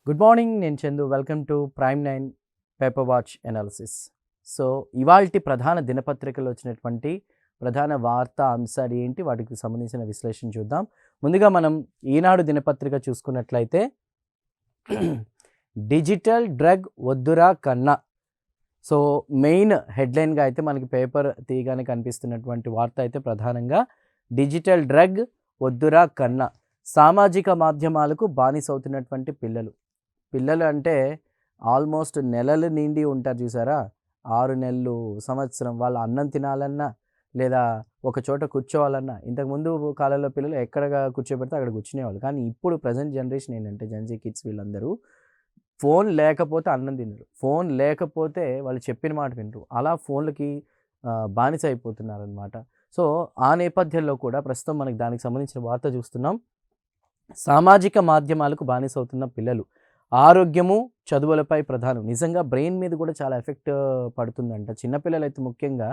Good morning. నేను Chandu. Welcome to prime 9 paper watch analysis. So, ఇవాల్టి ప్రధాన దినపత్రికలో వచ్చినటువంటి ప్రధాన వార్తా అంశాలు ఏంటి? వాటికి సంబంధించిన విశ్లేషణ చూద్దాం. ముందుగా మనం ఈనాడు దినపత్రిక చూసుకున్నట్లయితే డిజిటల్ డ్రగ్ వద్దురా కన్నా. సో, మెయిన్ హెడ్లైన్గా అయితే మనకి పేపర్ తీయగానే కనిపిస్తున్నటువంటి వార్త అయితే ప్రధానంగా డిజిటల్ డ్రగ్ వద్దురా కన్నా. సామాజిక మాధ్యమాలకు బానిసవుతున్నటువంటి పిల్లలు అంటే ఆల్మోస్ట్ నెలలు నిండి ఉంటారు చూసారా? 6 నెలలు, సంవత్సరం. వాళ్ళు అన్నం తినాలన్నా లేదా ఒక చోట కూర్చోవాలన్నా, ఇంతకుముందు కాలంలో పిల్లలు ఎక్కడ కూర్చోబెడితే అక్కడ కూర్చునేవాళ్ళు. కానీ ఇప్పుడు ప్రజెంట్ జనరేషన్ ఏంటంటే జెన్‌జీ కిడ్స్ వీళ్ళందరూ ఫోన్ లేకపోతే అన్నం తినరు. ఫోన్ లేకపోతే వాళ్ళు చెప్పిన మాట వినరు. అలా ఫోన్‌లకి బానిస అయిపోతున్నారనమాట. సో, ఆ నేపథ్యంలో కూడా ప్రస్తుతం మనకి దానికి సంబంధించిన వార్త చూస్తున్నాం. సామాజిక మాధ్యమాలకు బానిసవుతున్న పిల్లలు. ఆరోగ్యము, చదువులపై ప్రధానం. నిజంగా బ్రెయిన్ మీద కూడా చాలా ఎఫెక్ట్ పడుతుందంట. చిన్నపిల్లలైతే ముఖ్యంగా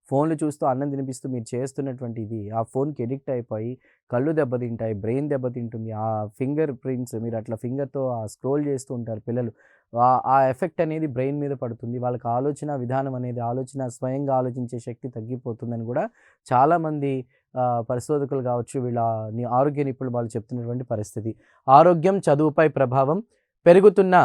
ఫోన్లు చూస్తూ అన్నం తినిపిస్తూ మీరు చేస్తున్నటువంటి ఇది ఆ ఫోన్‌కి ఎడిక్ట్ అయిపోయి కళ్ళు దెబ్బతింటాయి, బ్రెయిన్ దెబ్బతింటుంది. ఆ ఫింగర్ ప్రింట్స్ మీరు అట్లా ఫింగర్‌తో స్క్రోల్ చేస్తూ ఉంటారు పిల్లలు. ఆ ఎఫెక్ట్ అనేది బ్రెయిన్ మీద పడుతుంది. వాళ్ళకి ఆలోచన విధానం అనేది స్వయంగా ఆలోచించే శక్తి తగ్గిపోతుందని కూడా చాలామంది పరిశోధకులు కావచ్చు, వీళ్ళ ఆరోగ్య నిపుణులు వాళ్ళు చెప్తున్నటువంటి పరిస్థితి. ఆరోగ్యం, చదువుపై ప్రభావం. పెరుగుతున్న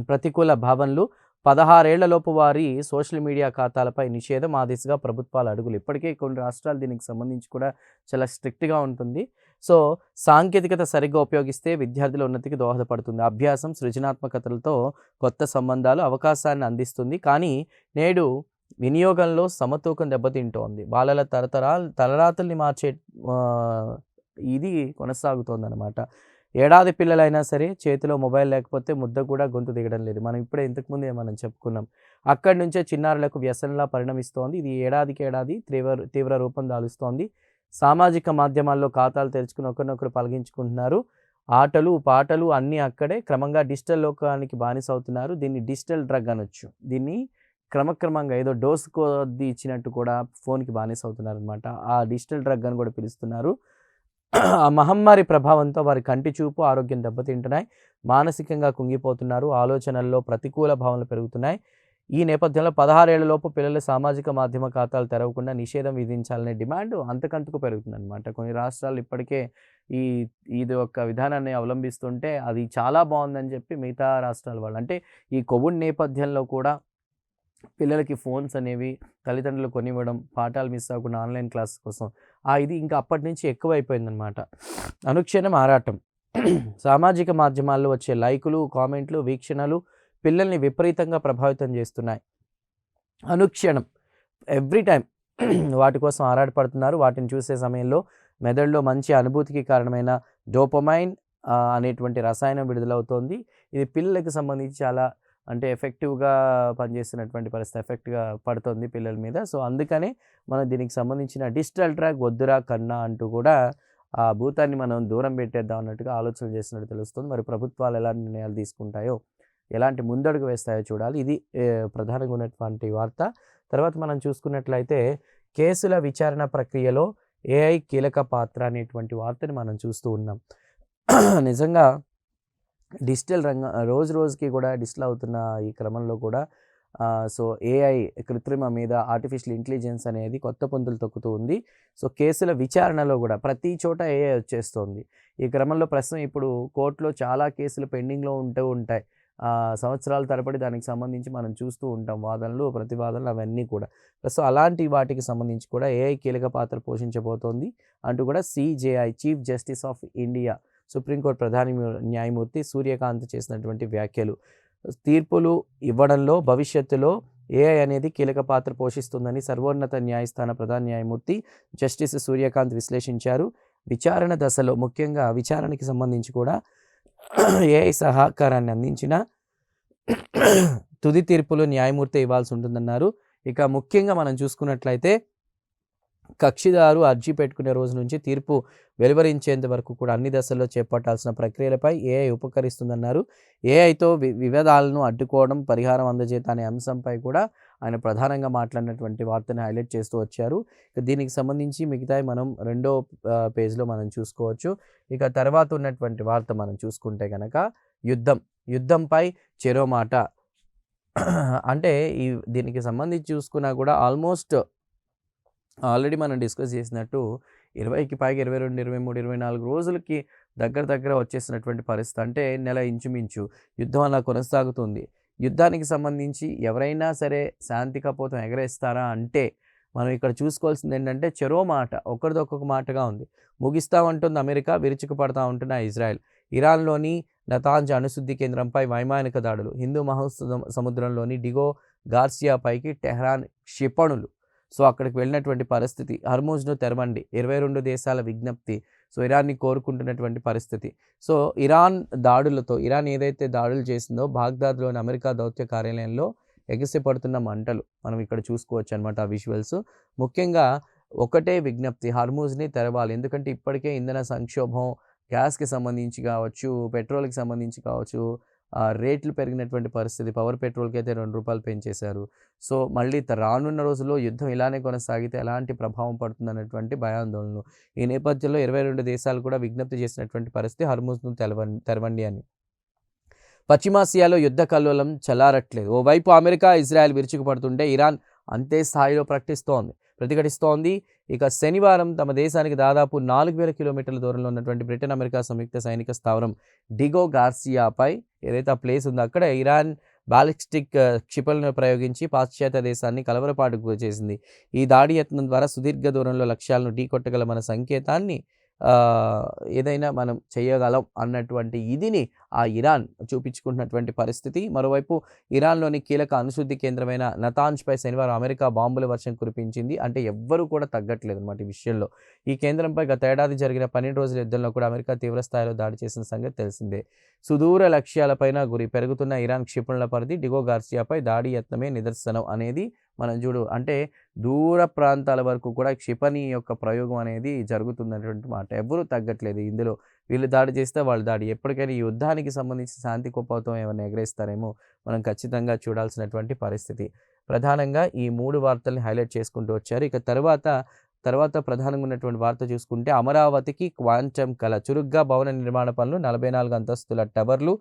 ప్రతికూల భావనలు. 16 ఏళ్లలోపు వారి సోషల్ మీడియా ఖాతాలపై నిషేధం. ఆ దిశగా ప్రభుత్వాల అడుగులు. ఇప్పటికే కొన్ని రాష్ట్రాలు దీనికి సంబంధించి కూడా చాలా స్ట్రిక్ట్‌గా ఉంటుంది. సో, సాంకేతికత సరిగ్గా ఉపయోగిస్తే విద్యార్థుల ఉన్నతికి దోహదపడుతుంది. అభ్యాసం, సృజనాత్మకతలతో కొత్త సంబంధాలు, అవకాశాన్ని అందిస్తుంది. కానీ నేడు వినియోగంలో సమతూకం దెబ్బతింటోంది. బాలల తలరాతల్ని మార్చే ఇది కొనసాగుతోందనమాట. ఏడాది పిల్లలైనా సరే చేతిలో మొబైల్ లేకపోతే ముద్ద కూడా గొంతు దిగడం లేదు. మనం ఇప్పుడే ఇంతకుముందే మనం చెప్పుకున్నాం. అక్కడి నుంచే చిన్నారులకు వ్యసనంలా పరిణమిస్తోంది. ఇది ఏడాదికి ఏడాది తీవ్ర రూపం దాలుస్తోంది. సామాజిక మాధ్యమాల్లో ఖాతాలు తెరుచుకుని ఒకరినొకరు పలగించుకుంటున్నారు. ఆటలు, పాటలు అన్నీ అక్కడే. క్రమంగా డిజిటల్ లోకానికి బానిసవుతున్నారు. దీన్ని డిజిటల్ డ్రగ్ అనొచ్చు. దీన్ని క్రమక్రమంగా ఏదో డోస్ కొద్దీ ఇచ్చినట్టు కూడా ఫోన్‌కి బానిసవుతున్నారనమాట. ఆ డిజిటల్ డ్రగ్ అని కూడా పిలుస్తున్నారు. ఆ మహమ్మారి ప్రభావంతో వారి కంటి చూపు, ఆరోగ్యం దెబ్బతింటున్నాయి. మానసికంగా కుంగిపోతున్నారు. ఆలోచనల్లో ప్రతికూల భావనలు పెరుగుతున్నాయి. ఈ నేపథ్యంలో 16 ఏళ్లలోపు పిల్లల సామాజిక మాధ్యమ ఖాతాలు తెరవకుండా నిషేధం విధించాలనే డిమాండ్ అంతకంతకు పెరుగుతుందనమాట. కొన్ని రాష్ట్రాలు ఇప్పటికే ఈ ఇది ఒక విధానాన్ని అవలంబిస్తుంటే అది చాలా బాగుందని చెప్పి మిగతా రాష్ట్రాల వాళ్ళు, అంటే ఈ కోవిడ్ నేపథ్యంలో కూడా పిల్లలకి ఫోన్స్ అనేవి తల్లిదండ్రులు కొనివ్వడం, పాఠాలు మిస్ అవ్వకుండా ఆన్‌లైన్ క్లాస్ కోసం ఇది ఇంకా అప్పటి నుంచి ఎక్కువైపోయిందనమాట. అనుక్షణం ఆరాటం. సామాజిక మాధ్యమాల్లో వచ్చే లైకులు, కామెంట్లు, వీక్షణలు పిల్లల్ని విపరీతంగా ప్రభావితం చేస్తున్నాయి. అనుక్షణం ఎవ్రీ టైమ్ వాటి కోసం ఆరాటపడుతున్నారు. వాటిని చూసే సమయంలో మెదడులో మంచి అనుభూతికి కారణమైన డోపమైన్ అనేటువంటి రసాయనం విడుదలవుతోంది. ఇది పిల్లలకి సంబంధించి చాలా అంటే ఎఫెక్టివ్‌గా పనిచేస్తున్నటువంటి పరిస్థితి ఎఫెక్ట్‌గా పడుతుంది పిల్లల మీద. సో, అందుకనే మనం దీనికి సంబంధించిన డిజిటల్ డ్రగ్ వద్దురా కన్నా అంటూ కూడా ఆ భూతాన్ని మనం దూరం పెట్టేద్దాం అన్నట్టుగా ఆలోచనలు చేస్తున్నట్టు తెలుస్తుంది. మరి ప్రభుత్వాలు ఎలాంటి నిర్ణయాలు తీసుకుంటాయో, ఎలాంటి ముందడుగు వేస్తాయో చూడాలి. ఇది ప్రధానంగా ఉన్నటువంటి వార్త. తర్వాత మనం చూసుకున్నట్లయితే కేసుల విచారణ ప్రక్రియలో ఏఐ కీలక పాత్ర అనేటువంటి వార్తని మనం చూస్తూ ఉన్నాం. నిజంగా డిజిటల్ రంగం రోజు రోజుకి కూడా డిజిటల్ అవుతున్న ఈ క్రమంలో కూడా సో, ఏఐ కృత్రిమ మీద ఆర్టిఫిషియల్ ఇంటెలిజెన్స్ అనేది కొత్త పుంతలు తొక్కుతూ ఉంది. సో, కేసుల విచారణలో కూడా ప్రతి చోట ఏఐ వచ్చేస్తోంది. ఈ క్రమంలో ప్రస్తుతం ఇప్పుడు కోర్టులో చాలా కేసులు పెండింగ్‌లో ఉంటూ ఉంటాయి. సంవత్సరాల తరబడి దానికి సంబంధించి మనం చూస్తూ ఉంటాం. వాదనలు, ప్రతివాదనలు అవన్నీ కూడా. సో, అలాంటి వాటికి సంబంధించి కూడా ఏఐ కీలక పాత్ర పోషించబోతోంది అంటూ కూడా CJI chief justice of India supreme court ప్రధాన న్యాయమూర్తి సూర్యకాంత్ చేసినటువంటి వ్యాఖ్యలు. తీర్పులు ఇవ్వడంలో భవిష్యత్తులో ఏఐ అనేది కీలక పాత్ర పోషిస్తుందని సర్వోన్నత న్యాయస్థాన ప్రధాన న్యాయమూర్తి జస్టిస్ సూర్యకాంత్ విశ్లేషించారు. విచారణ దశలో ముఖ్యంగా విచారణకి సంబంధించి కూడా ఏఐ సహకారాన్ని అందించిన తుది తీర్పులు న్యాయమూర్తి ఇవ్వాల్సి ఉంటుందన్నారు. ఇక ముఖ్యంగా మనం చూసుకున్నట్లయితే కక్షిదారు అర్జీ పెట్టుకునే రోజు నుంచి తీర్పు వెలువరించేంత వరకు కూడా అన్ని దశల్లో చేపట్టాల్సిన ప్రక్రియలపై ఏఐ ఉపకరిస్తుందన్నారు. ఏఐతో వివాదాలను అడ్డుకోవడం, పరిహారం అందజేత అనే అంశంపై కూడా ఆయన ప్రధానంగా మాట్లాడినటువంటి వార్తని హైలైట్ చేస్తూ వచ్చారు. దీనికి సంబంధించి మిగతాయి మనం రెండో పేజ్లో మనం చూసుకోవచ్చు. ఇక తర్వాత ఉన్నటువంటి వార్త మనం చూసుకుంటే కనుక యుద్ధంపై చెరో మాట. అంటే దీనికి సంబంధించి చూసుకున్నా కూడా ఆల్మోస్ట్ ఆల్రెడీ మనం డిస్కస్ చేసినట్టు 20కి పైగా 22, 23, 24 రోజులకి దగ్గర వచ్చేసినటువంటి పరిస్థితి. అంటే నెల ఇంచుమించు యుద్ధం అలా కొనసాగుతుంది. యుద్ధానికి సంబంధించి ఎవరైనా సరే శాంతి కపోతం ఎగరేస్తారా అంటే మనం ఇక్కడ చూసుకోవాల్సింది ఏంటంటే చెరో మాట, ఒకరిది ఒక్కొక్క మాటగా ఉంది. ముగిస్తామంటుంది అమెరికా, విరుచుకుపడతా ఉంటున్న ఇజ్రాయెల్. ఇరాన్లోని నతాంజ్ అణుశుద్ధి కేంద్రంపై వైమానిక దాడులు. హిందూ సముద్రంలోని డిగో గార్సియా పైకి టెహ్రాన్ క్షిపణులు. సో అక్కడికి వెళ్ళినటువంటి పరిస్థితి. హర్మూజ్ను తెరవండి, 22 దేశాల విజ్ఞప్తి. సో ఇరాన్ని కోరుకుంటున్నటువంటి పరిస్థితి. సో ఇరాన్ ఏదైతే దాడులు చేసిందో బాగ్దాద్లోని అమెరికా దౌత్య కార్యాలయంలో ఎగసిపడుతున్న మంటలు మనం ఇక్కడ చూసుకోవచ్చు అనమాట. ఆ విజువల్స్ ముఖ్యంగా ఒకటే విజ్ఞప్తి, హర్మూజ్ని తెరవాలి. ఎందుకంటే ఇప్పటికే ఇంధన సంక్షోభం, గ్యాస్కి సంబంధించి కావచ్చు, పెట్రోల్కి సంబంధించి కావచ్చు, రేట్లు పెరిగినటువంటి పరిస్థితి. పెట్రోల్కి అయితే ₹2 పెంచేశారు. సో మళ్ళీ రానున్న రోజుల్లో యుద్ధం ఇలానే కొనసాగితే ఎలాంటి ప్రభావం పడుతుందన్నటువంటి భయాందోళనలు. ఈ నేపథ్యంలో 22 దేశాలు కూడా విజ్ఞప్తి చేసినటువంటి పరిస్థితి, హర్మూజ్ను తెరవండి అని. పశ్చిమాసియాలో యుద్ధ కల్లోలం చల్లారట్లేదు. ఓవైపు అమెరికా, ఇజ్రాయెల్ విరుచుకుపడుతుంటే ఇరాన్ అంతే స్థాయిలో ప్రతిఘటిస్తోంది. ఇక శనివారం తమ దేశానికి దాదాపు 4000 కిలోమీటర్ల దూరంలో ఉన్నటువంటి బ్రిటన్ అమెరికా సంయుక్త సైనిక స్థావరం డిగో గార్సియాపై ఏదైతే ఆ ప్లేస్ ఉందో అక్కడ ఇరాన్ బాలిస్టిక్ క్షిపణులను ప్రయోగించి పాశ్చాత్య దేశాన్ని కలవరపాటుకు గురిచేసింది. ఈ దాడి యత్నం ద్వారా సుదీర్ఘ దూరంలో లక్ష్యాలను ఢీకొట్టగలమన్న సంకేతాన్ని ఏదైనా మనం చేయగలం అన్నటువంటి ఇదిని ఆ ఇరాన్ చూపించుకుంటున్నటువంటి పరిస్థితి. మరోవైపు ఇరాన్లోని కీలక అణుశుద్ధి కేంద్రమైన నతాంజ్పై శనివారం అమెరికా బాంబుల వర్షం కురిపించింది. అంటే ఎవ్వరూ కూడా తగ్గట్లేదు అనమాట ఈ విషయంలో. ఈ కేంద్రంపై గత ఏడాది జరిగిన 12 రోజుల యుద్ధంలో కూడా అమెరికా తీవ్రస్థాయిలో దాడి చేసిన సంగతి తెలిసిందే. సుదూర లక్ష్యాలపైన గురి పెరుగుతున్న ఇరాన్ క్షిపణుల పరిధి డిగో గార్సియాపై దాడి యత్నమే నిదర్శనం అనేది మనం అంటే దూర ప్రాంతాల వరకు కూడా క్షిపణి యొక్క ప్రయోగం అనేది జరుగుతున్నటువంటి మాట. ఎవ్వరూ తగ్గట్లేదు ఇందులో. వీళ్ళు దాడి చేస్తే వాళ్ళు దాడి. ఎప్పటికైనా ఈ యుద్ధానికి సంబంధించి శాంతి కోపంతో ఏమైనా ఎగరేస్తారేమో మనం ఖచ్చితంగా చూడాల్సినటువంటి పరిస్థితి. ప్రధానంగా ఈ 3 వార్తల్ని హైలైట్ చేసుకుంటూ వచ్చారు. ఇక తర్వాత ప్రధానంగా ఉన్నటువంటి వార్త చూసుకుంటే అమరావతికి క్వాంటమ్ కల. చురుగ్గా భవన నిర్మాణ పనులు, 44 అంతస్తుల టవర్లు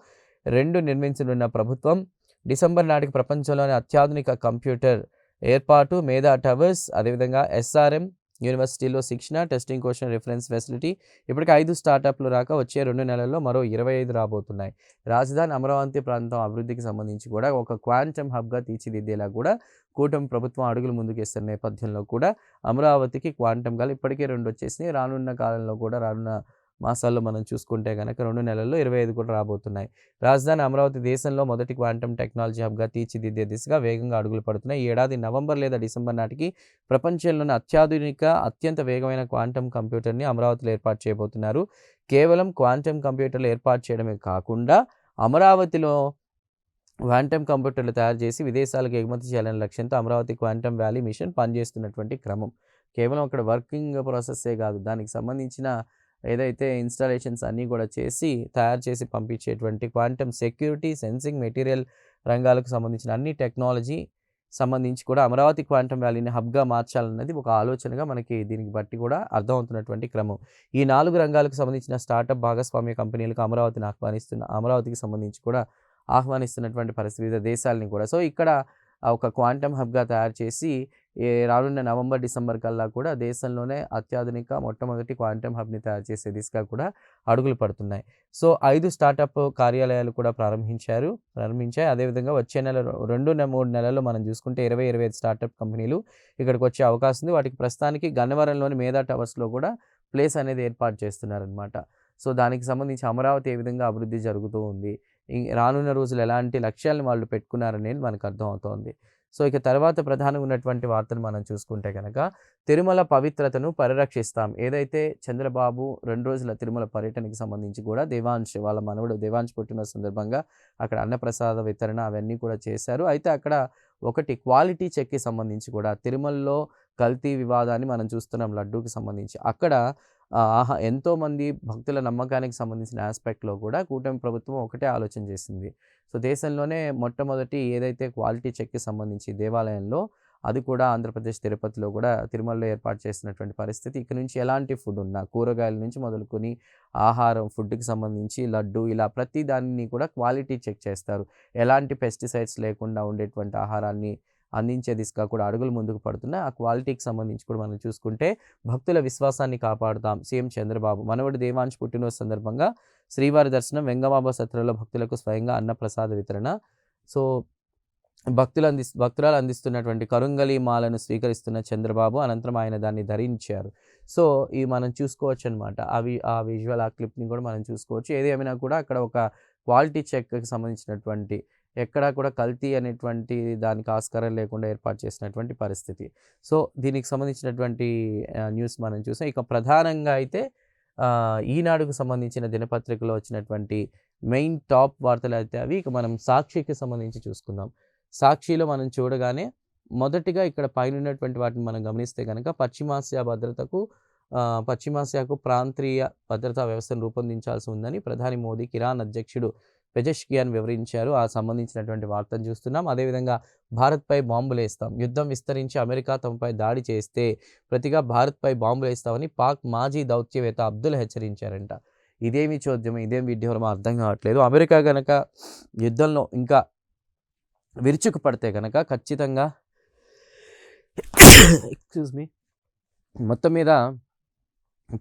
2 నిర్మించనున్న ప్రభుత్వం. డిసెంబర్ నాటికి ప్రపంచంలోని అత్యాధునిక కంప్యూటర్ ఏర్పాటు. మేధా టవర్స్, అదేవిధంగా SRM యూనివర్సిటీలో శిక్షణ, టెస్టింగ్ క్వశ్చన్ రిఫరెన్స్ ఫెసిలిటీ. ఇప్పటికి 5 స్టార్టప్లు రాక వచ్చే 2 నెలల్లో మరో 25 రాబోతున్నాయి. రాజధాని అమరావతి ప్రాంతం అభివృద్ధికి సంబంధించి కూడా ఒక క్వాంటమ్ హబ్గా తీర్చిదిద్దేలా కూడా కూటమి ప్రభుత్వం అడుగులు ముందుకేస్తున్న నేపథ్యంలో కూడా అమరావతికి క్వాంటమ్ కల ఇప్పటికే 2 వచ్చేసినాయి. రానున్న కాలంలో కూడా రానున్న మాసాల్లో మనం చూసుకుంటే కనుక 2 నెలల్లో 25 కూడా రాబోతున్నాయి. రాజధాని అమరావతి దేశంలో మొదటి క్వాంటమ్ టెక్నాలజీ హబ్గా తీర్చిదిద్దే దిశగా వేగంగా అడుగులు పడుతున్నాయి. ఈ ఏడాది నవంబర్ లేదా డిసెంబర్ నాటికి ప్రపంచంలోని అత్యాధునిక, అత్యంత వేగమైన క్వాంటమ్ కంప్యూటర్ని అమరావతిలో ఏర్పాటు చేయబోతున్నారు. కేవలం క్వాంటమ్ కంప్యూటర్లు ఏర్పాటు చేయడమే కాకుండా అమరావతిలో క్వాంటమ్ కంప్యూటర్లు తయారు చేసి విదేశాలకు ఎగుమతి చేయాలనే లక్ష్యంతో అమరావతి క్వాంటమ్ వ్యాలీ మిషన్ పనిచేస్తున్నటువంటి క్రమం. కేవలం అక్కడ వర్కింగ్ ప్రాసెస్సే కాదు, దానికి సంబంధించిన ఏదైతే ఇన్‌స్టాలేషన్స్ అన్నీ కూడా తయారు చేసి పంపించేటువంటి క్వాంటమ్ సెక్యూరిటీ, సెన్సింగ్, మెటీరియల్ రంగాలకు సంబంధించిన అన్ని టెక్నాలజీ సంబంధించి కూడా అమరావతి క్వాంటమ్ వ్యాలీని హబ్‌గా మార్చాలన్నది ఒక ఆలోచనగా మనకి దీనికి బట్టి కూడా అర్థమవుతున్నటువంటి క్రమం. ఈ 4 రంగాలకు సంబంధించిన స్టార్టప్ భాగస్వామ్య కంపెనీలకు అమరావతికి సంబంధించి కూడా ఆహ్వానిస్తున్నటువంటి పరిస్థితి, వివిధ దేశాలని కూడా. సో ఇక్కడ ఒక క్వాంటమ్ హబ్‌గా తయారు చేసి రానున్న నవంబర్, డిసెంబర్ కల్లా కూడా దేశంలోనే అత్యాధునిక మొట్టమొదటి క్వాంటమ్ హబ్‌ని తయారు చేసే దిశగా కూడా అడుగులు పడుతున్నాయి. సో 5 స్టార్టప్ కార్యాలయాలు కూడా ప్రారంభించాయి. అదేవిధంగా వచ్చే నెల 2-3 నెలల్లో మనం చూసుకుంటే 25 స్టార్టప్ కంపెనీలు ఇక్కడికి వచ్చే అవకాశం ఉంది. వాటికి ప్రస్తుతానికి గన్నవరంలోని మేధా టవర్స్‌లో కూడా ప్లేస్ అనేది ఏర్పాటు చేస్తున్నారనమాట. సో దానికి సంబంధించి అమరావతి ఏ విధంగా అభివృద్ధి జరుగుతూ ఉంది, రానున్న రోజులు ఎలాంటి లక్ష్యాలను వాళ్ళు పెట్టుకున్నారనేది మనకు అర్థమవుతోంది. సో ఇక తర్వాత ప్రధానంగా ఉన్నటువంటి వార్తను మనం చూసుకుంటే కనుక తిరుమల పవిత్రతను పరిరక్షిస్తాం. ఏదైతే చంద్రబాబు 2 రోజుల తిరుమల పర్యటనకి సంబంధించి కూడా వాళ్ళ మనవడు దేవాంశ్ పుట్టిన సందర్భంగా అక్కడ అన్నప్రసాద వితరణ అవన్నీ కూడా చేశారు. అయితే అక్కడ ఒకటి క్వాలిటీ చెక్కి సంబంధించి కూడా తిరుమలలో కల్తీ వివాదాన్ని మనం చూస్తున్నాం లడ్డూకి సంబంధించి. అక్కడ ఎంతోమంది భక్తుల నమ్మకానికి సంబంధించిన ఆస్పెక్ట్‌లో కూడా కూటమి ప్రభుత్వం ఒకటే ఆలోచన చేసింది. సో దేశంలోనే మొట్టమొదటి ఏదైతే క్వాలిటీ చెక్‌కి సంబంధించి దేవాలయంలో అది కూడా ఆంధ్రప్రదేశ్ తిరుపతిలో కూడా తిరుమలలో ఏర్పాటు చేసినటువంటి పరిస్థితి. ఇక నుంచి ఎలాంటి ఫుడ్ ఉన్నా కూరగాయల నుంచి మొదలుకొని ఆహారం, ఫుడ్‌కి సంబంధించి లడ్డు ఇలా ప్రతి దాన్ని కూడా క్వాలిటీ చెక్ చేస్తారు. ఎలాంటి పెస్టిసైడ్స్ లేకుండా ఉండేటువంటి ఆహారాన్ని అందించే దిశగా కూడా అడుగులు ముందుకు పడుతున్నాయి. ఆ క్వాలిటీకి సంబంధించి కూడా మనం చూసుకుంటే భక్తుల విశ్వాసాన్ని కాపాడుతాం సీఎం చంద్రబాబు. మనవడు దేవాంశ్ పుట్టినరోజు సందర్భంగా శ్రీవారి దర్శనం, వెంగమాంబ సత్రంలో భక్తులకు స్వయంగా అన్నప్రసాద వితరణ. సో భక్తురాలు అందిస్తున్నటువంటి కరుంగలి మాలను స్వీకరిస్తున్న చంద్రబాబు అనంతరం ఆయన దాన్ని ధరించారు. సో మనం చూసుకోవచ్చు అనమాట. ఆ విజువల్ ఆ క్లిప్ని కూడా మనం చూసుకోవచ్చు. ఏది ఏమైనా కూడా అక్కడ ఒక క్వాలిటీ చెక్కి సంబంధించినటువంటి ఎక్కడా కూడా కల్తీ అనేటువంటి దానికి ఆస్కారం లేకుండా ఏర్పాటు చేసినటువంటి పరిస్థితి. సో దీనికి సంబంధించినటువంటి న్యూస్ మనం చూసాం. ఇక ప్రధానంగా అయితే ఈనాడుకు సంబంధించిన దినపత్రికలో వచ్చినటువంటి మెయిన్ టాప్ వార్తలు అయితే అవి. ఇక మనం సాక్షికి సంబంధించి చూసుకుందాం. సాక్షిలో మనం చూడగానే మొదటిగా ఇక్కడ పైన ఉన్నటువంటి వాటిని మనం గమనిస్తే కనుక పశ్చిమాసియాకు ప్రాంతీయ భద్రతా వ్యవస్థను రూపొందించాల్సి ఉందని ప్రధాని మోదీకి ఇరాన్ అధ్యక్షుడు పెజెష్కియాన్ వివరించారు. ఆ సంబంధించినటువంటి వార్తను చూస్తున్నాం. అదేవిధంగా భారత్పై బాంబులేస్తాం, యుద్ధం విస్తరించి అమెరికా తమపై దాడి చేస్తే ప్రతిగా భారత్పై బాంబులేస్తామని పాక్ మాజీ దౌత్యవేత్త అబ్దుల్ హెచ్చరించారంట. ఇదేమి చోద్యం, ఇదేం విడ్డూరమో అర్థం కావట్లేదు. అమెరికా కనుక యుద్ధంలో ఇంకా విరుచుకు పడితే కనుక ఖచ్చితంగా మొత్తం మీద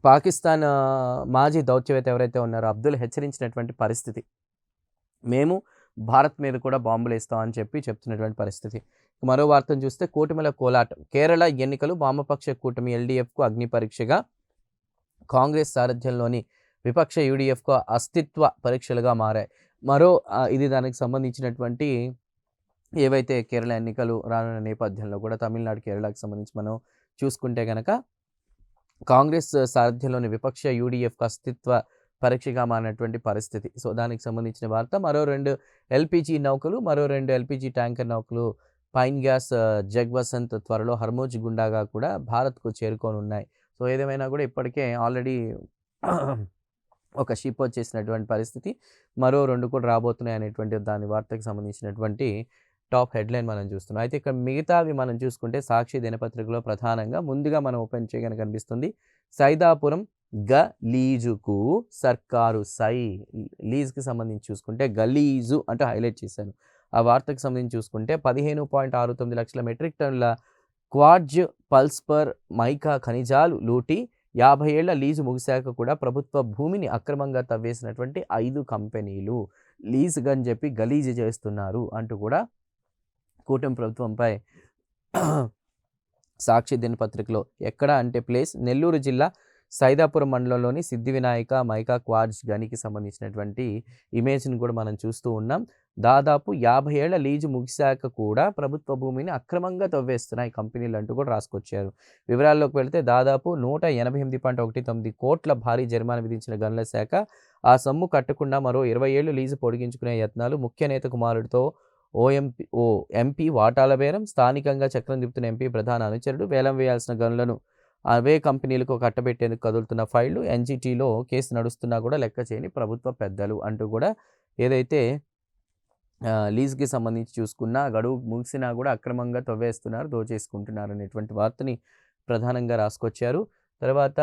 పాకిస్తాన్ మాజీ దౌత్యవేత్త ఎవరైతే ఉన్నారో అబ్దుల్ హెచ్చరించినటువంటి పరిస్థితి. మేము భారత్ మీద కూడా బాంబులు వేస్తామని చెప్తున్నటువంటి పరిస్థితి. మరో వార్తను చూస్తే కూటమిల కోలాటం, కేరళ ఎన్నికలు వామపక్ష కూటమి ఎల్డీఎఫ్కు అగ్ని పరీక్షగా, కాంగ్రెస్ సారథ్యంలోని విపక్ష యూడీఎఫ్కు అస్తిత్వ పరీక్షలుగా మారాయి. ఇది దానికి సంబంధించినటువంటి ఏవైతే కేరళ ఎన్నికలు రానున్న నేపథ్యంలో కూడా తమిళనాడు, కేరళకు సంబంధించి మనం చూసుకుంటే కనుక కాంగ్రెస్ సారథ్యంలోని విపక్ష యూడీఎఫ్కు అస్తిత్వ పరీక్షగా మారినటువంటి పరిస్థితి. సో దానికి సంబంధించిన వార్త. మరో 2 ఎల్పీజీ ట్యాంకర్ నౌకలు పైన్ గ్యాస్ జగ్వసంత్ త్వరలో హర్మోజ్ గుండాగా కూడా భారత్కు చేరుకోనున్నాయి. సో ఏదేమైనా కూడా ఇప్పటికే ఆల్రెడీ ఒక షిప్ వచ్చేసినటువంటి పరిస్థితి. మరో 2 కూడా రాబోతున్నాయి అనేటువంటి దాని వార్తకు సంబంధించినటువంటి టాప్ హెడ్లైన్ మనం చూస్తున్నాం. అయితే ఇక్కడ మిగతావి మనం చూసుకుంటే సాక్షి దినపత్రికలో ప్రధానంగా ముందుగా మనం ఓపెన్ చేయగానే కనిపిస్తుంది సైదాపురం గలీజుకు సర్కారు లీజ్కి సంబంధించి చూసుకుంటే గలీజు అంటే హైలైట్ చేశాను. ఆ వార్తకు సంబంధించి చూసుకుంటే 15.69 లక్షల మెట్రిక్ టన్నుల క్వార్జ్, పల్స్పర్, మైకా ఖనిజాలు లూటి, 50 ఏళ్ల లీజు ముగిశాక కూడా ప్రభుత్వ భూమిని అక్రమంగా తవ్వేసినటువంటి 5 కంపెనీలు లీజుగా అని చెప్పి గలీజు చేస్తున్నారు అంటూ కూడా కూటమి ప్రభుత్వంపై సాక్షి దినపత్రికలో ఎక్కడ అంటే ప్లేస్ నెల్లూరు జిల్లా సైదాపురం మండలంలోని సిద్ధి వినాయక మైకా క్వార్జ్ గనికి సంబంధించినటువంటి ఇమేజ్ని కూడా మనం చూస్తూ ఉన్నాం. దాదాపు 50 ఏళ్ల లీజు ముగిశాక కూడా ప్రభుత్వ భూమిని అక్రమంగా తవ్వేస్తున్నాయి కంపెనీలు అంటూ కూడా రాసుకొచ్చారు. వివరాల్లోకి వెళితే దాదాపు 188.19 కోట్ల భారీ జరిమానా విధించిన గనుల శాఖ ఆ సొమ్ము కట్టకుండా మరో 20 ఏళ్లు లీజు పొడిగించుకునే యత్నాలు, ముఖ్య నేత కుమారుడితో ఎంపీ వాటాల బేరం, స్థానికంగా చక్రం తిప్పుతున్న ఎంపీ ప్రధాన అనుచరుడు, వేలం వేయాల్సిన గనులను అవే కంపెనీలకు కట్టబెట్టేందుకు కదులుతున్న ఫైళ్లు, ఎన్జిటీలో కేసు నడుస్తున్నా కూడా లెక్క చేయని ప్రభుత్వ పెద్దలు అంటూ కూడా ఏదైతే లీజ్కి సంబంధించి చూసుకున్నా గడువు ముగిసినా కూడా అక్రమంగా తవ్వేస్తున్నారు, దోచేసుకుంటున్నారు అనేటువంటి వార్తని ప్రధానంగా రాసుకొచ్చారు. తర్వాత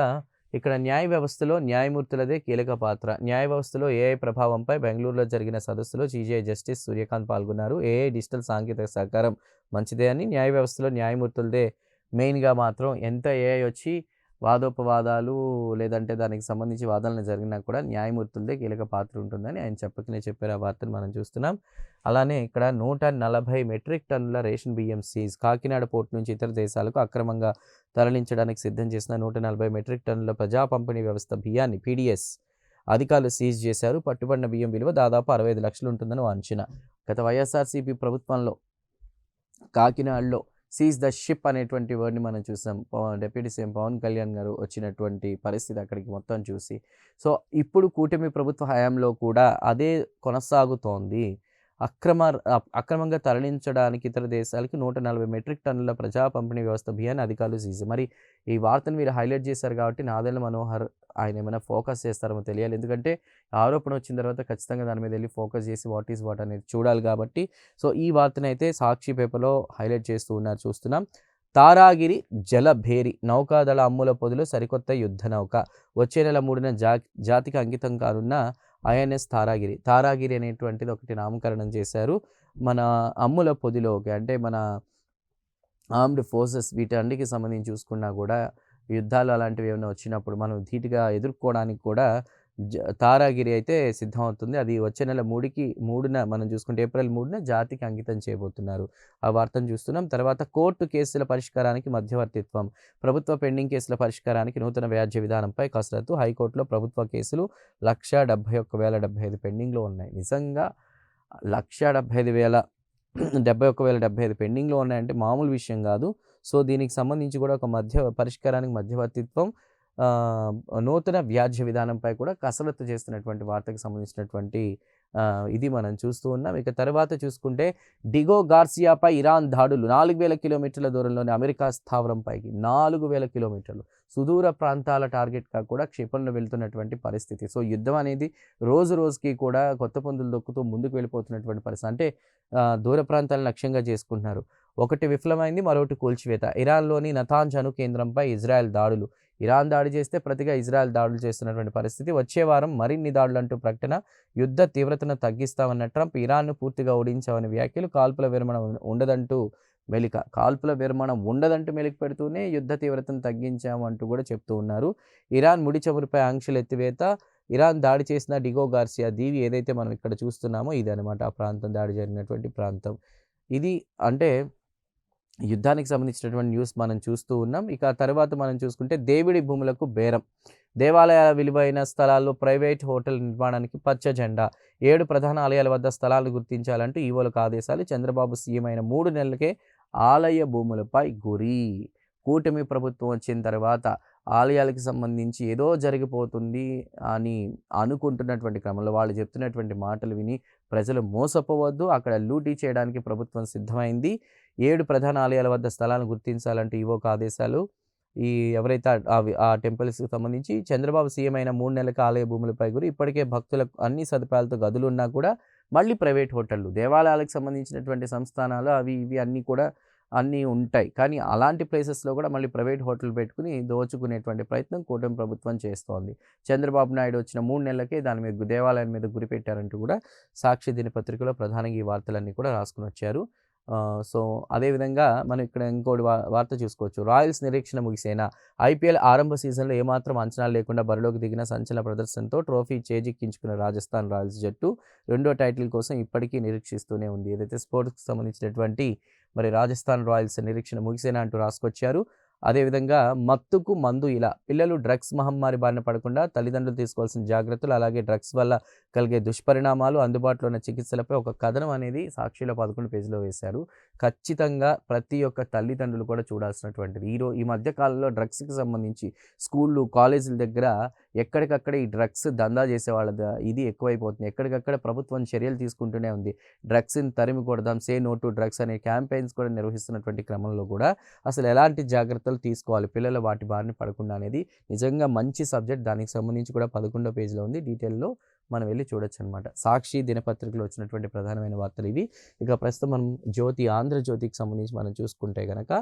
ఇక్కడ న్యాయ వ్యవస్థలో న్యాయమూర్తులదే కీలక పాత్ర, న్యాయ వ్యవస్థలో ఏఐ ప్రభావంపై బెంగళూరులో జరిగిన సదస్సులో సిజేఐ జస్టిస్ సూర్యకాంత్ పాల్గొన్నారు. ఏఐ డిజిటల్ సాంకేతిక సహకారం మంచిదే అని, న్యాయ వ్యవస్థలో న్యాయమూర్తులదే మెయిన్గా మాత్రం ఎంత ఏఐ వచ్చి వాదోపవాదాలు లేదంటే దానికి సంబంధించి వాదనలు జరిగినా కూడా న్యాయమూర్తులదే కీలక పాత్ర ఉంటుందని ఆయన చెప్పారు. ఆ వార్తను మనం చూస్తున్నాం. అలానే ఇక్కడ 140 మెట్రిక్ టన్నుల రేషన్ బియ్యం సీజ్, కాకినాడ పోర్టు నుంచి ఇతర దేశాలకు అక్రమంగా తరలించడానికి సిద్ధం చేసిన 140 మెట్రిక్ టన్నుల ప్రజా పంపిణీ వ్యవస్థ బియ్యాన్ని పీడీఎస్ అధికారులు సీజ్ చేశారు. పట్టుబడిన బియ్యం విలువ దాదాపు 65 లక్షలు ఉంటుందని అంచనా. గత వైఎస్ఆర్సీపీ ప్రభుత్వంలో కాకినాడలో సీజ్ ద షిప్ అనేటువంటి వర్డ్ని మనం చూసాం. డిప్యూటీ సీఎం పవన్ కళ్యాణ్ గారు వచ్చినటువంటి పరిస్థితి అక్కడికి మొత్తం చూసి. సో ఇప్పుడు కూటమి ప్రభుత్వ హయాంలో కూడా అదే కొనసాగుతోంది. అక్రమంగా తరలించడానికి ఇతర దేశాలకి 140 మెట్రిక్ టన్నుల ప్రజా పంపిణీ వ్యవస్థ బియ్యాన్ని అధికారులు సీజ్. మరి ఈ వార్తను మీరు హైలైట్ చేశారు కాబట్టి నాదెండ్ల మనోహర్ ఆయన ఏమైనా ఫోకస్ చేస్తారేమో తెలియాలి. ఎందుకంటే ఆరోపణ వచ్చిన తర్వాత ఖచ్చితంగా దాని మీద వెళ్లి ఫోకస్ చేసి వాట్ ఈస్ వాట్ అనేది చూడాలి కాబట్టి సో ఈ వార్తనైతే సాక్షి పేపర్లో హైలైట్ చేస్తూ ఉన్నారు చూస్తున్నాం. తారాగిరి జలభేరి నౌకాదళ అమ్ముల పొదిలో సరికొత్త యుద్ధ నౌక వచ్చే నెల 3న జాతికి అంకితం కానున్న ఐఎన్ఎస్ తారాగిరి అనేటువంటిది ఒకటి నామకరణం చేశారు. మన అమ్ముల పొదిలోకి అంటే మన ఆర్మ్డ్ ఫోర్సెస్ వీటన్నిటికి సంబంధించి చూసుకున్నా కూడా యుద్ధాలు అలాంటివి ఏమైనా వచ్చినప్పుడు మనం ధీటుగా ఎదుర్కోవడానికి కూడా తారాగిరి అయితే సిద్ధమవుతుంది. అది వచ్చే నెల 3న మనం చూసుకుంటే ఏప్రిల్ 3న జాతికి అంకితం చేయబోతున్నారు. ఆ వార్తను చూస్తున్నాం. తర్వాత కోర్టు కేసుల పరిష్కారానికి మధ్యవర్తిత్వం, ప్రభుత్వ పెండింగ్ కేసుల పరిష్కారానికి నూతన వ్యాజ్య విధానంపై కసరత్తు. హైకోర్టులో ప్రభుత్వ కేసులు 171,075 పెండింగ్లో ఉన్నాయి. నిజంగా 175,075 పెండింగ్లో ఉన్నాయంటే మామూలు విషయం కాదు. సో దీనికి సంబంధించి కూడా ఒక పరిష్కారానికి మధ్యవర్తిత్వం, నూతన వ్యాజ్య విధానంపై కూడా కసరత్తు చేస్తున్నటువంటి వార్తకు సంబంధించినటువంటి ఇది మనం చూస్తూ ఉన్నాం. ఇక తర్వాత చూసుకుంటే డిగో గార్సియాపై ఇరాన్ దాడులు, 4,000 కిలోమీటర్ల దూరంలోని అమెరికా స్థావరంపైకి 4,000 కిలోమీటర్లు సుదూర ప్రాంతాల టార్గెట్గా కూడా క్షిపణులు వెళ్తున్నటువంటి పరిస్థితి. సో యుద్ధం అనేది రోజుకి కూడా కొత్త పొందులు దొక్కుతూ ముందుకు వెళ్ళిపోతున్నటువంటి పరిస్థితి. అంటే దూర ప్రాంతాలను లక్ష్యంగా చేసుకుంటున్నారు. ఒకటి విఫలమైంది, మరొకటి కూల్చివేత. ఇరాన్లోని నతాంజ్ అణు కేంద్రంపై ఇజ్రాయెల్ దాడులు, ఇరాన్ దాడి చేస్తే ప్రతిగా ఇజ్రాయెల్ దాడులు చేస్తున్నటువంటి పరిస్థితి. వచ్చే వారం మరిన్ని దాడులు అంటూ ప్రకటన, యుద్ధ తీవ్రతను తగ్గిస్తామన్న ట్రంప్, ఇరాన్ను పూర్తిగా ఓడించామని వ్యాఖ్యలు, కాల్పుల విరమణ ఉండదంటూ మెలిక పెడుతూనే యుద్ధ తీవ్రతను తగ్గించామంటూ కూడా చెప్తూ ఉన్నారు. ఇరాన్ ముడి చమురుపై ఆంక్షలు ఎత్తివేత, ఇరాన్ దాడి చేసిన డిగో గార్సియా దీవి ఏదైతే మనం ఇక్కడ చూస్తున్నామో ఇది అనమాట ఆ ప్రాంతం, దాడి జరిగినటువంటి ప్రాంతం. ఇది అంటే యుద్ధానికి సంబంధించినటువంటి న్యూస్ మనం చూస్తూ ఉన్నాం. ఇక తర్వాత మనం చూసుకుంటే దేవుడి భూములకు బేరం, దేవాలయాల విలువైన స్థలాల్లో ప్రైవేట్ హోటల్ నిర్మాణానికి పచ్చ జెండా, 7 ప్రధాన ఆలయాల వద్ద స్థలాలు గుర్తించాలంటూ ఈవోలకు ఆదేశాలు. చంద్రబాబు సీఎం అయిన 3 నెలలకే ఆలయ భూములపై గురి. కూటమి ప్రభుత్వం వచ్చిన తర్వాత ఆలయాలకు సంబంధించి ఏదో జరిగిపోతుంది అని అనుకుంటున్నటువంటి క్రమంలో వాళ్ళు చెప్తున్నటువంటి మాటలు విని ప్రజలు మోసపోవద్దు, అక్కడ లూటీ చేయడానికి ప్రభుత్వం సిద్ధమైంది. 7 ప్రధాన ఆలయాల వద్ద స్థలాలను గుర్తించాలంటూ ఈవోకు ఆదేశాలు. ఈ ఎవరైతే ఆ టెంపుల్స్కి సంబంధించి చంద్రబాబు సీఎం అయిన 3 నెలలకు ఆలయ భూములపై గురి. ఇప్పటికే భక్తులకు అన్ని సదుపాయాలతో గదులు ఉన్నా కూడా మళ్ళీ ప్రైవేట్ హోటళ్ళు, దేవాలయాలకు సంబంధించినటువంటి సంస్థానాలు అవి ఇవి అన్నీ కూడా అన్నీ ఉంటాయి. కానీ అలాంటి ప్లేసెస్లో కూడా మళ్ళీ ప్రైవేట్ హోటల్ పెట్టుకుని దోచుకునేటువంటి ప్రయత్నం కూటమి ప్రభుత్వం చేస్తోంది. చంద్రబాబు నాయుడు వచ్చిన 3 నెలలకే దాని మీద దేవాలయం మీద గురిపెట్టారంటూ కూడా సాక్షి దినపత్రికలో ప్రధానంగా ఈ వార్తలన్నీ కూడా రాసుకుని వచ్చారు. సో అదేవిధంగా మనం ఇక్కడ ఇంకోటి వార్త చూసుకోవచ్చు. రాయల్స్ నిరీక్షణ ముగిసేనా, ఐపీఎల్ ఆరంభ సీజన్లో ఏమాత్రం అంచనాలు లేకుండా బరిలోకి దిగిన సంచలన ప్రదర్శనతో ట్రోఫీ చేజిక్కించుకున్న రాజస్థాన్ రాయల్స్ జట్టు రెండో టైటిల్ కోసం ఇప్పటికీ నిరీక్షిస్తూనే ఉంది. ఏదైతే స్పోర్ట్స్కి సంబంధించినటువంటి మరి రాజస్థాన్ రాయల్స్ నిరీక్షణ ముగిసేనా అంటూ రాసుకొచ్చారు. అదేవిధంగా మత్తుకు మందు, ఇలా పిల్లలు డ్రగ్స్ మహమ్మారి బారిన పడకుండా తల్లిదండ్రులు తీసుకోవాల్సిన జాగ్రత్తలు, అలాగే డ్రగ్స్ వల్ల కలిగే దుష్పరిణామాలు, అందుబాటులో ఉన్న చికిత్సలపై ఒక కథనం అనేది సాక్షిలో 11 పేజీలో వేశారు. ఖచ్చితంగా ప్రతి ఒక్క తల్లిదండ్రులు కూడా చూడాల్సినటువంటిది. ఈ మధ్య కాలంలో డ్రగ్స్కి సంబంధించి స్కూళ్ళు కాలేజీల దగ్గర ఎక్కడికక్కడ ఈ డ్రగ్స్ దందా చేసేవాళ్ళ ఇది ఎక్కువైపోతుంది. ఎక్కడికక్కడ ప్రభుత్వం చర్యలు తీసుకుంటూనే ఉంది. డ్రగ్స్ని తరిమి కొడదాం, సే నో టు డ్రగ్స్ అనే క్యాంపెయిన్స్ కూడా నిర్వహిస్తున్నటువంటి క్రమంలో కూడా అసలు ఎలాంటి జాగ్రత్తలు తీసుకోవాలి పిల్లలు వాటి బారిన పడకుండా అనేది నిజంగా మంచి సబ్జెక్ట్. దానికి సంబంధించి కూడా 11వ పేజీలో ఉంది, డీటెయిల్లో మనం వెళ్ళి చూడొచ్చు అనమాట. సాక్షి దినపత్రికలో వచ్చినటువంటి ప్రధానమైన వార్తలు ఇవి. ఇక ప్రస్తుతం మనం ఆంధ్రజ్యోతికి సంబంధించి మనం చూసుకుంటే కనుక,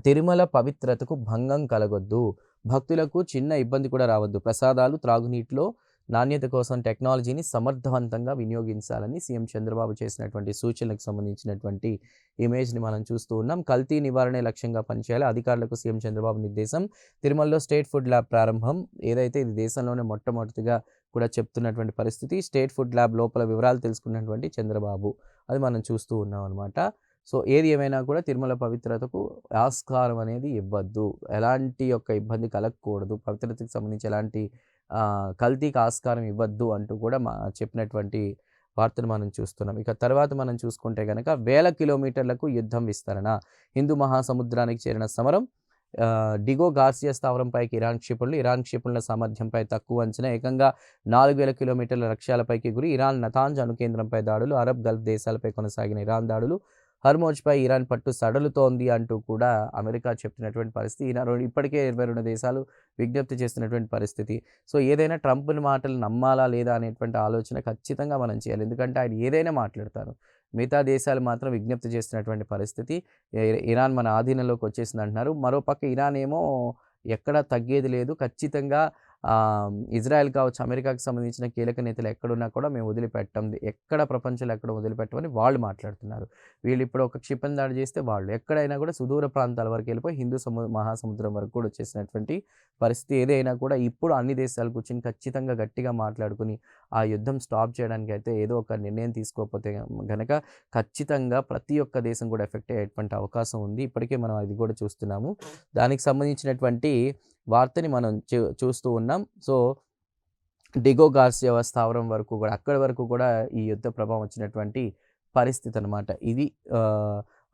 తిరుమల పవిత్రతకు భంగం కలగొద్దు, భక్తులకు చిన్న ఇబ్బంది కూడా రావద్దు, ప్రసాదాలు త్రాగునీటిలో నాణ్యత కోసం టెక్నాలజీని సమర్థవంతంగా వినియోగించాలని సీఎం చంద్రబాబు చేసినటువంటి సూచనలకు సంబంధించినటువంటి ఇమేజ్ని మనం చూస్తూ ఉన్నాం. కల్తీ నివారణే లక్ష్యంగా పనిచేయాలి, అధికారులకు సీఎం చంద్రబాబు నిర్దేశం. తిరుమలలో స్టేట్ ఫుడ్ ల్యాబ్ ప్రారంభం, ఏదైతే ఇది దేశంలోనే మొట్టమొదటిగా కూడా చెప్తున్నటువంటి పరిస్థితి. స్టేట్ ఫుడ్ ల్యాబ్ లోపల వివరాలు తెలుసుకున్నటువంటి చంద్రబాబు, అది మనం చూస్తూ ఉన్నాం అనమాట. సో ఏది ఏమైనా కూడా తిరుమల పవిత్రతకు ఆస్కారం అనేది ఇవ్వద్దు, ఎలాంటి యొక్క ఇబ్బంది కలగకూడదు, పవిత్రతకు సంబంధించి ఎలాంటి కల్తీకి ఆస్కారం ఇవ్వద్దు అంటూ కూడా చెప్పినటువంటి వార్తను మనం చూస్తున్నాం. ఇక తర్వాత మనం చూసుకుంటే కనుక 1000 కిలోమీటర్లకు యుద్ధం విస్తరణ, హిందూ మహాసముద్రానికి చేరిన సమరం, డిగో గార్సియా స్థావరంపైకి ఇరాన్ క్షిపణుల సామర్థ్యంపై తక్కువ అంచనా, ఏకంగా 4000 కిలోమీటర్ల లక్ష్యాలపైకి గురి, ఇరాన్ నతాంజ్ అణు కేంద్రంపై దాడులు, అరబ్ గల్ఫ్ దేశాలపై కొనసాగిన ఇరాన్ దాడులు, హర్మోజ్పై ఇరాన్ పట్టు సడలుతోంది అంటూ కూడా అమెరికా చెప్తున్నటువంటి పరిస్థితి. ఇప్పటికే 22 దేశాలు విజ్ఞప్తి చేస్తున్నటువంటి పరిస్థితి. సో ఏదైనా ట్రంప్‌ని మాటలు నమ్మాలా లేదా అనేటువంటి ఆలోచన ఖచ్చితంగా మనం చేయాలి. ఎందుకంటే ఆయన ఏదైనా మాట్లాడతారు. మిగతా దేశాలు మాత్రం విజ్ఞప్తి చేస్తున్నటువంటి పరిస్థితి. ఇరాన్ మన ఆధీనంలోకి వచ్చేసిందంటున్నారు. మరోపక్క ఇరాన్ ఏమో ఎక్కడా తగ్గేది లేదు. ఖచ్చితంగా ఇజ్రాయెల్ కావచ్చు, అమెరికాకి సంబంధించిన కీలక నేతలు ఎక్కడున్నా కూడా మేము వదిలిపెట్టం. ఎక్కడ ప్రపంచంలో ఎక్కడ వదిలిపెట్టమని వాళ్ళు మాట్లాడుతున్నారు. వీళ్ళు ఇప్పుడు ఒక క్షిపణి దాడి చేస్తే వాళ్ళు ఎక్కడైనా కూడా సుదూర ప్రాంతాల వరకు వెళ్ళిపోయి హిందూ మహాసముద్రం వరకు కూడా వచ్చేసినటువంటి పరిస్థితి. ఏదైనా కూడా ఇప్పుడు అన్ని దేశాలు కూర్చొని ఖచ్చితంగా గట్టిగా మాట్లాడుకుని ఆ యుద్ధం స్టాప్ చేయడానికి అయితే ఏదో ఒక నిర్ణయం తీసుకోకపోతే గనక ఖచ్చితంగా ప్రతి ఒక్క దేశం కూడా ఎఫెక్ట్ అయ్యేటువంటి అవకాశం ఉంది. ఇప్పటికే మనం అది కూడా చూస్తున్నాము. దానికి సంబంధించినటువంటి వార్తని మనం చూస్తూ ఉన్నాం. సో డిగో గార్సియా స్థావరం వరకు కూడా అక్కడి వరకు కూడా ఈ యుద్ధ ప్రభావం వచ్చినటువంటి పరిస్థితి అనమాట. ఇది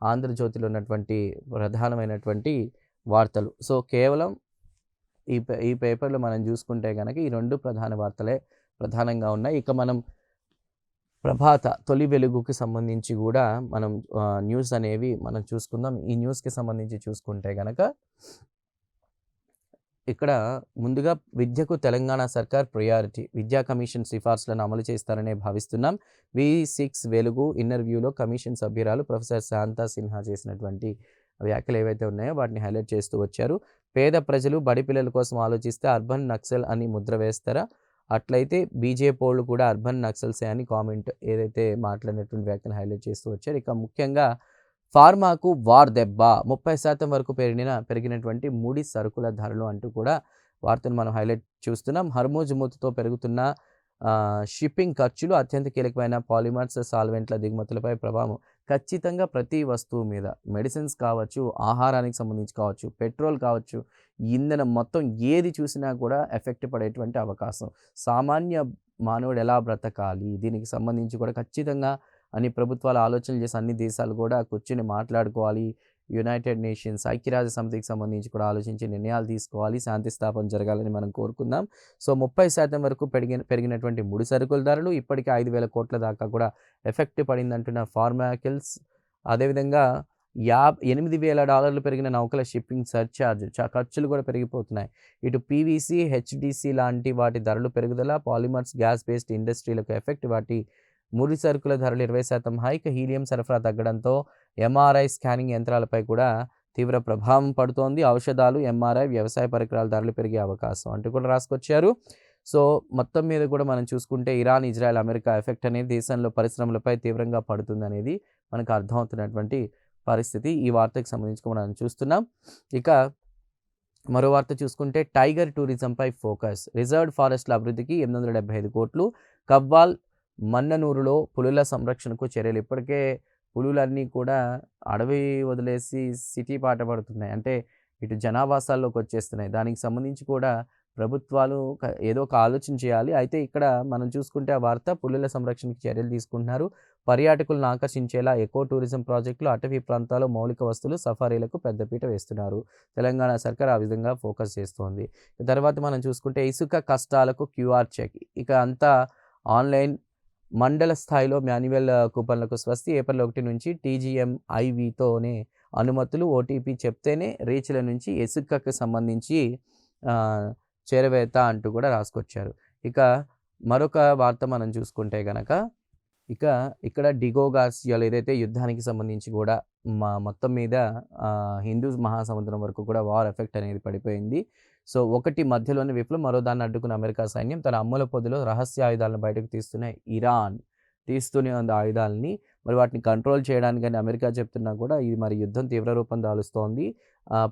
ఆంధ్రజ్యోతిలో ఉన్నటువంటి ప్రధానమైనటువంటి వార్తలు. సో కేవలం ఈ పేపర్‌లో మనం చూసుకుంటే గనక ఈ 2 ప్రధాన వార్తలే ప్రధానంగా ఉన్నాయి. ఇక మనం ప్రభాత తొలి వెలుగుకి సంబంధించి కూడా మనం న్యూస్ అనేవి మనం చూసుకుందాం. ఈ న్యూస్‌కి సంబంధించి చూసుకుంటే గనక ఇక్కడ ముందుగా విద్యకు తెలంగాణ సర్కార్ ప్రయారిటీ, విద్యా కమిషన్ సిఫార్సులను అమలు చేస్తారనే భావిస్తున్నాం. V6 వెలుగు ఇంటర్వ్యూలో కమిషన్ సభ్యురాలు ప్రొఫెసర్ శాంతా సిన్హా చేసినటువంటి వ్యాఖ్యలు ఏవైతే ఉన్నాయో వాటిని హైలైట్ చేస్తూ వచ్చారు. పేద ప్రజలు బడి పిల్లల కోసం ఆలోచిస్తే అర్బన్ నక్సల్ అని ముద్ర వేస్తారా? అట్లయితే బీజేపీలు కూడా అర్బన్ నక్సల్సే అని కామెంట్ ఏదైతే మాట్లాడినటువంటి వ్యాఖ్యలు హైలైట్ చేస్తూ వచ్చారు. ఇక ముఖ్యంగా ఫార్మాకు వార్ దెబ్బ, 30% వరకు పెరిగినటువంటి ముడి సరుకుల ధరలు అంటూ కూడా వార్తను మనం హైలైట్ చూస్తున్నాం. హర్మోజ్ మూతతో పెరుగుతున్న షిప్పింగ్ ఖర్చులు, అత్యంత కీలకమైన పాలిమర్స్ సాల్వెంట్ల దిగుమతులపై ప్రభావం ఖచ్చితంగా ప్రతి వస్తువు మీద, మెడిసిన్స్ కావచ్చు, ఆహారానికి సంబంధించి కావచ్చు, పెట్రోల్ కావచ్చు, ఇంధనం మొత్తం ఏది చూసినా కూడా ఎఫెక్ట్ పడేటువంటి అవకాశం. సామాన్య మానవుడు ఎలా బ్రతకాలి, దీనికి సంబంధించి కూడా ఖచ్చితంగా అన్ని ప్రభుత్వాలు ఆలోచనలు చేసి అన్ని దేశాలు కూడా కూర్చొని మాట్లాడుకోవాలి. యునైటెడ్ నేషన్స్, ఐక్యరాజ్య సమితికి సంబంధించి కూడా ఆలోచించి నిర్ణయాలు తీసుకోవాలి. శాంతి స్థాపన జరగాలని మనం కోరుకుందాం. సో 30% వరకు పెరిగినటువంటి ముడి సరుకుల ధరలు, ఇప్పటికే 5,000 కోట్ల దాకా కూడా ఎఫెక్ట్ పడిందంటున్న ఫార్మాకిల్స్. అదేవిధంగా $8,000 పెరిగిన నౌకల షిప్పింగ్ సర్ఛార్జ్, ఖర్చులు కూడా పెరిగిపోతున్నాయి. ఇటు పీవీసీ, హెచ్డిసి లాంటి వాటి ధరలు పెరుగుదల, పాలిమర్స్, గ్యాస్ బేస్డ్ ఇండస్ట్రీలకు ఎఫెక్ట్, వాటి ముడి సరుకుల ధరలు 20% హైక్, హీలియం సరఫరా తగ్గడంతో ఎంఆర్ఐ స్కానింగ్ యంత్రాలపై కూడా తీవ్ర ప్రభావం పడుతోంది. ఔషధాలు, ఎంఆర్ఐ, వ్యవసాయ పరికరాల ధరలు పెరిగే అవకాశం అంటూ కూడా రాసుకొచ్చారు. సో మొత్తం మీద కూడా మనం చూసుకుంటే ఇరాన్, ఇజ్రాయెల్, అమెరికా ఎఫెక్ట్ అనేది దేశంలో పరిశ్రమలపై తీవ్రంగా పడుతుందనేది మనకు అర్థమవుతున్నటువంటి పరిస్థితి. ఈ వార్తకు సంబంధించి మనం చూస్తున్నాం. ఇక మరో వార్త చూసుకుంటే టైగర్ టూరిజంపై ఫోకస్, రిజర్వ్డ్ ఫారెస్ట్ల అభివృద్ధికి 875 కోట్లు, కవ్వాల్ మన్ననూరులో పులుల సంరక్షణకు చర్యలు. ఇప్పటికే పులులన్నీ కూడా అడవి వదిలేసి సిటీ పాట పడుతున్నాయి. అంటే ఇటు జనావాసాల్లోకి వచ్చేస్తున్నాయి. దానికి సంబంధించి కూడా ప్రభుత్వాలు ఏదో ఒక ఆలోచన చేయాలి. అయితే ఇక్కడ మనం చూసుకుంటే ఆ వార్త పులుల సంరక్షణకు చర్యలు తీసుకుంటున్నారు. పర్యాటకులను ఆకర్షించేలా ఎకో టూరిజం ప్రాజెక్టులు, అటవీ ప్రాంతాల్లో మౌలిక వస్తువులు, సఫారీలకు పెద్దపీట వేస్తున్నారు. తెలంగాణ సర్కార్ ఆ విధంగా ఫోకస్ చేస్తోంది. తర్వాత మనం చూసుకుంటే ఇసుక కష్టాలకు క్యూఆర్ చెక్, ఇక అంతా ఆన్లైన్, మండల స్థాయిలో మాన్యువల్ కూపన్లకు స్వస్తి, ఏప్రిల్ 1 నుంచి TGMIVతోనే అనుమతులు, ఓటీపీ చెప్తేనే రీచ్ల నుంచి ఇసుకకు సంబంధించి చేరవేత అంటూ కూడా రాసుకొచ్చారు. ఇక మరొక వార్త మనం చూసుకుంటే గనక ఇక్కడ డిగో గార్సియాలో ఏదైతే యుద్ధానికి సంబంధించి కూడా మొత్తం మీద హిందూ మహాసముద్రం వరకు కూడా వార్ ఎఫెక్ట్ అనేది పడిపోయింది. సో ఒకటి మధ్యలోనే విప్లవం, మరో దాన్ని అడ్డుకున్న అమెరికా సైన్యం తన అమ్ముల పొదిలో రహస్య ఆయుధాలను బయటకు ఇరాన్ తీస్తూనే ఉంది ఆయుధాలని. మరి వాటిని కంట్రోల్ చేయడానికని అమెరికా చెప్తున్నా కూడా ఇది మరి యుద్ధం తీవ్ర రూపం దాలుస్తోంది.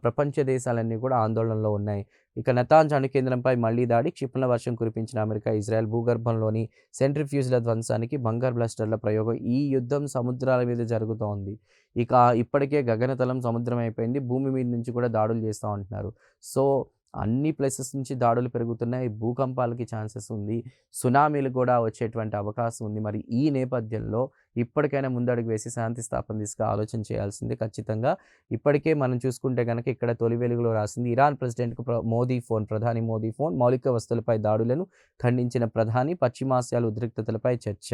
ప్రపంచ దేశాలన్నీ కూడా ఆందోళనలో ఉన్నాయి. ఇక నతాంజ్ అణు కేంద్రంపై మళ్లీ దాడి, క్షిపణుల వర్షం కురిపించిన అమెరికా, ఇజ్రాయెల్, భూగర్భంలోని సెంట్రిఫ్యూజ్ల ధ్వంసానికి బంకర్ బ్లాస్టర్ల ప్రయోగం. ఈ యుద్ధం సముద్రాల మీద జరుగుతోంది. ఇక ఇప్పటికే గగనతలం సముద్రం అయిపోయింది. భూమి మీద నుంచి కూడా దాడులు చేస్తూ ఉంటున్నారు. సో అన్ని ప్లేసెస్ నుంచి దాడులు పెరుగుతున్నాయి. భూకంపాలకి ఛాన్సెస్ ఉంది. సునామీలు కూడా వచ్చేటువంటి అవకాశం ఉంది. మరి ఈ నేపథ్యంలో ఇప్పటికైనా ముందడుగు వేసి శాంతి స్థాపన దిశగా ఆలోచన చేయాల్సింది ఖచ్చితంగా. ఇప్పటికే మనం చూసుకుంటే గనక ఇక్కడ తొలి వెలుగులో రాసింది ఇరాన్ ప్రెసిడెంట్‌కు ప్రధాని మోదీ ఫోన్ మౌలిక వస్తువులపై దాడులను ఖండించిన ప్రధాని పశ్చిమాసియాల ఉద్రిక్తతలపై చర్చ.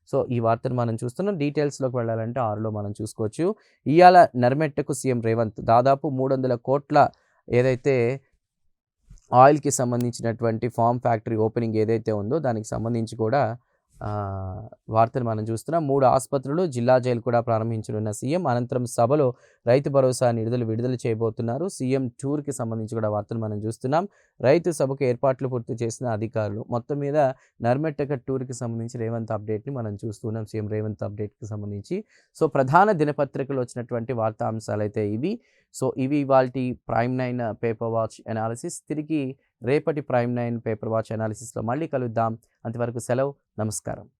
సో, ఈ వార్తను మనం చూస్తున్నాం. డీటెయిల్స్‌లోకి వెళ్ళాలంటే 6లో మనం చూసుకోవచ్చు. ఇయాల నర్మెట్టకు సీఎం రేవంత్ దాదాపు 300 కోట్ల ఏదైతే ఆయిల్‌కి సంబంధించినటువంటి ఫార్మ్ ఫ్యాక్టరీ ఓపెనింగ్ ఏదైతే ఉందో దానికి సంబంధించి కూడా వార్తను మనం చూస్తున్నాం. 3 ఆసుపత్రులు, జిల్లా జైలు కూడా ప్రారంభించనున్న సీఎం. అనంతరం సభలో రైతు భరోసా నిధులు విడుదల చేయబోతున్నారు. సీఎం టూర్‌కి సంబంధించి కూడా వార్తను మనం చూస్తున్నాం. రైతు సభకు ఏర్పాట్లు పూర్తి చేసిన అధికారులు. మొత్తం మీద నర్మెట్టక టూర్‌కి సంబంధించి రేవంత్ అప్డేట్‌ని మనం చూస్తున్నాం. సీఎం రేవంత్ అప్డేట్‌కి సంబంధించి. సో, ప్రధాన దినపత్రికలో వచ్చినటువంటి వార్తా అంశాలైతే ఇవి. సో, ఇవి ఇవాల్టి ప్రైమ్ 9 పేపర్ వాచ్ అనాలిసిస్. తిరిగి రేపటి ప్రైమ్ 9 పేపర్ వాచ్ అనాలిసిస్‌లో మళ్ళీ కలుద్దాం. అంతవరకు సెలవు. నమస్కారం.